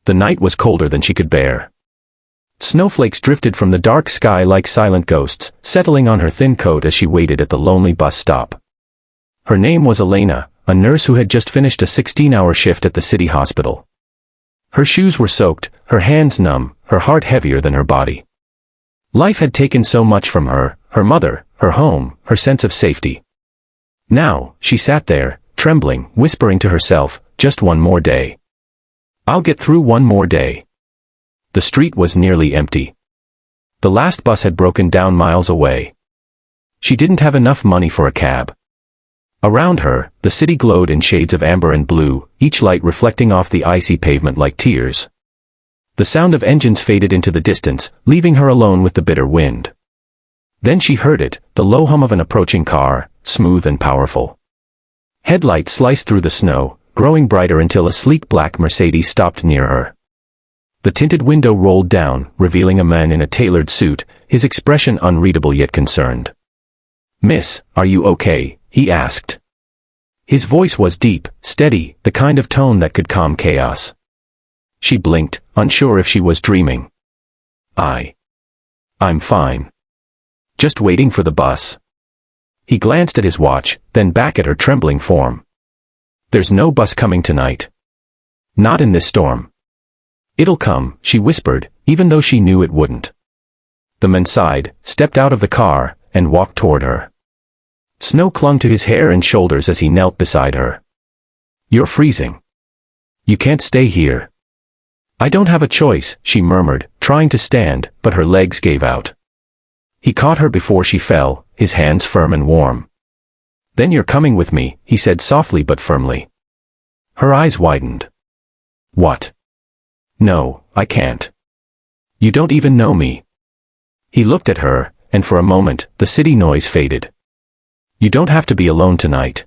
The night was colder than she could bear. Snowflakes drifted from the dark sky like silent ghosts, settling on her thin coat as she waited at the lonely bus stop. Her name was Elena, a nurse who had just finished a 16-hour shift at the city hospital. Her shoes were soaked, her hands numb, her heart heavier than her body. Life had taken so much from her, her mother, her home, her sense of safety. Now, she sat there, trembling, whispering to herself, just one more day. I'll get through one more day. The street was nearly empty. The last bus had broken down miles away. She didn't have enough money for a cab. Around her, the city glowed in shades of amber and blue, each light reflecting off the icy pavement like tears. The sound of engines faded into the distance, leaving her alone with the bitter wind. Then she heard it, the low hum of an approaching car, smooth and powerful. Headlights sliced through the snow, growing brighter until a sleek black Mercedes stopped near her. The tinted window rolled down, revealing a man in a tailored suit, his expression unreadable yet concerned. "Miss, are you okay?" he asked. His voice was deep, steady, the kind of tone that could calm chaos. She blinked, unsure if she was dreaming. I'm fine. Just waiting for the bus." He glanced at his watch, then back at her trembling form. "There's no bus coming tonight. Not in this storm." "It'll come," she whispered, even though she knew it wouldn't. The man sighed, stepped out of the car, and walked toward her. Snow clung to his hair and shoulders as he knelt beside her. "You're freezing. You can't stay here." "I don't have a choice," she murmured, trying to stand, but her legs gave out. He caught her before she fell, his hands firm and warm. "Then you're coming with me," he said softly but firmly. Her eyes widened. "What?" "No, I can't. You don't even know me." He looked at her, and for a moment, the city noise faded. "You don't have to be alone tonight.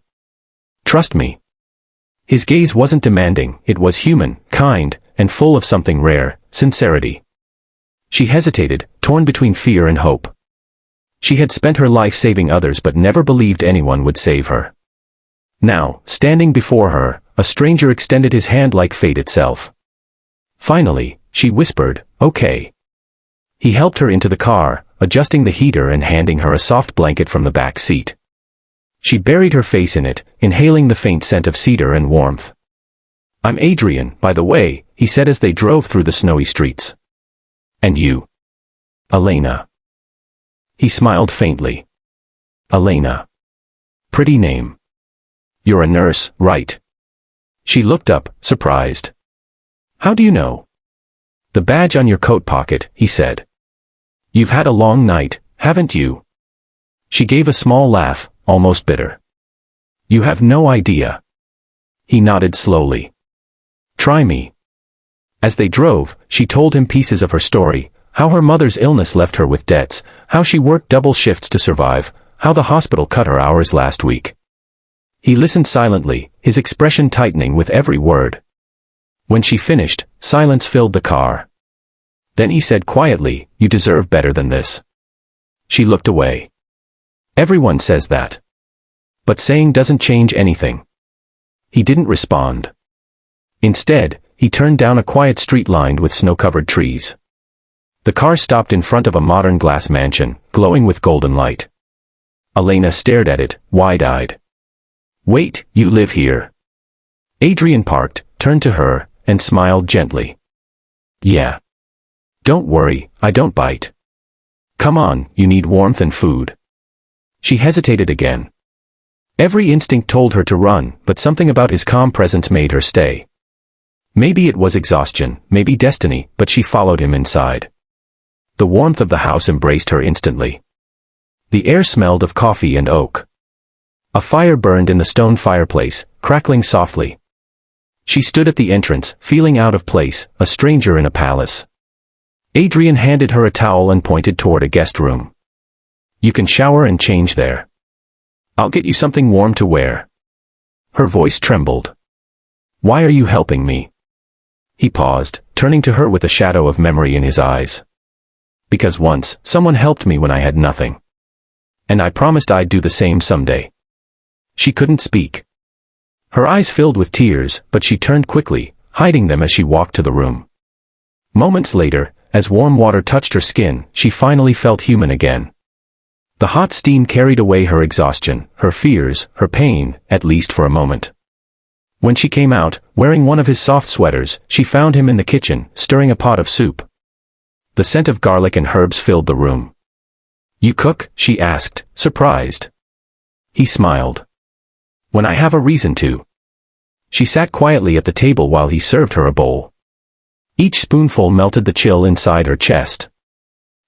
Trust me." His gaze wasn't demanding, it was human, kind, and full of something rare, sincerity. She hesitated, torn between fear and hope. She had spent her life saving others but never believed anyone would save her. Now, standing before her, a stranger extended his hand like fate itself. Finally, she whispered, "Okay." He helped her into the car, adjusting the heater and handing her a soft blanket from the back seat. She buried her face in it, inhaling the faint scent of cedar and warmth. "I'm Adrian, by the way," he said as they drove through the snowy streets. "And you?" "Elena." He smiled faintly. "Elena. Pretty name. You're a nurse, right?" She looked up, surprised. "How do you know?" "The badge on your coat pocket," he said. "You've had a long night, haven't you?" She gave a small laugh, almost bitter. "You have no idea." He nodded slowly. "Try me." As they drove, she told him pieces of her story, how her mother's illness left her with debts, how she worked double shifts to survive, how the hospital cut her hours last week. He listened silently, his expression tightening with every word. When she finished, silence filled the car. Then he said quietly, "You deserve better than this." She looked away. "Everyone says that. But saying doesn't change anything." He didn't respond. Instead, he turned down a quiet street lined with snow-covered trees. The car stopped in front of a modern glass mansion, glowing with golden light. Elena stared at it, wide-eyed. "Wait, you live here?" Adrian parked, turned to her, and smiled gently. "Yeah. Don't worry, I don't bite. Come on, you need warmth and food." She hesitated again. Every instinct told her to run, but something about his calm presence made her stay. Maybe it was exhaustion, maybe destiny, but she followed him inside. The warmth of the house embraced her instantly. The air smelled of coffee and oak. A fire burned in the stone fireplace, crackling softly. She stood at the entrance, feeling out of place, a stranger in a palace. Adrian handed her a towel and pointed toward a guest room. "You can shower and change there. I'll get you something warm to wear." Her voice trembled. "Why are you helping me?" He paused, turning to her with a shadow of memory in his eyes. "Because once, someone helped me when I had nothing. And I promised I'd do the same someday." She couldn't speak. Her eyes filled with tears, but she turned quickly, hiding them as she walked to the room. Moments later, as warm water touched her skin, she finally felt human again. The hot steam carried away her exhaustion, her fears, her pain, at least for a moment. When she came out, wearing one of his soft sweaters, she found him in the kitchen, stirring a pot of soup. The scent of garlic and herbs filled the room. "You cook?" she asked, surprised. He smiled. "When I have a reason to." She sat quietly at the table while he served her a bowl. Each spoonful melted the chill inside her chest.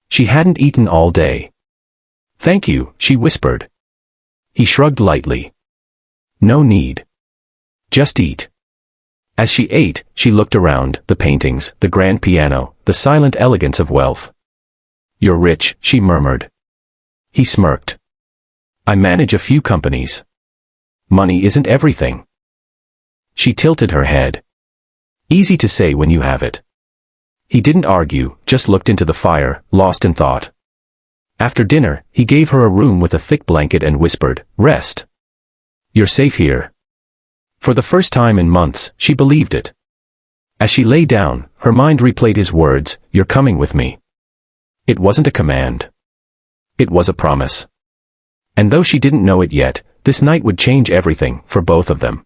She hadn't eaten all day. "Thank you," she whispered. He shrugged lightly. "No need. Just eat." As she ate, she looked around, the paintings, the grand piano, the silent elegance of wealth. "You're rich," she murmured. He smirked. "I manage a few companies. Money isn't everything." She tilted her head. "Easy to say when you have it." He didn't argue, just looked into the fire, lost in thought. After dinner, he gave her a room with a thick blanket and whispered, "Rest. You're safe here." For the first time in months, she believed it. As she lay down, her mind replayed his words, "You're coming with me." It wasn't a command. It was a promise. And though she didn't know it yet, this night would change everything, for both of them.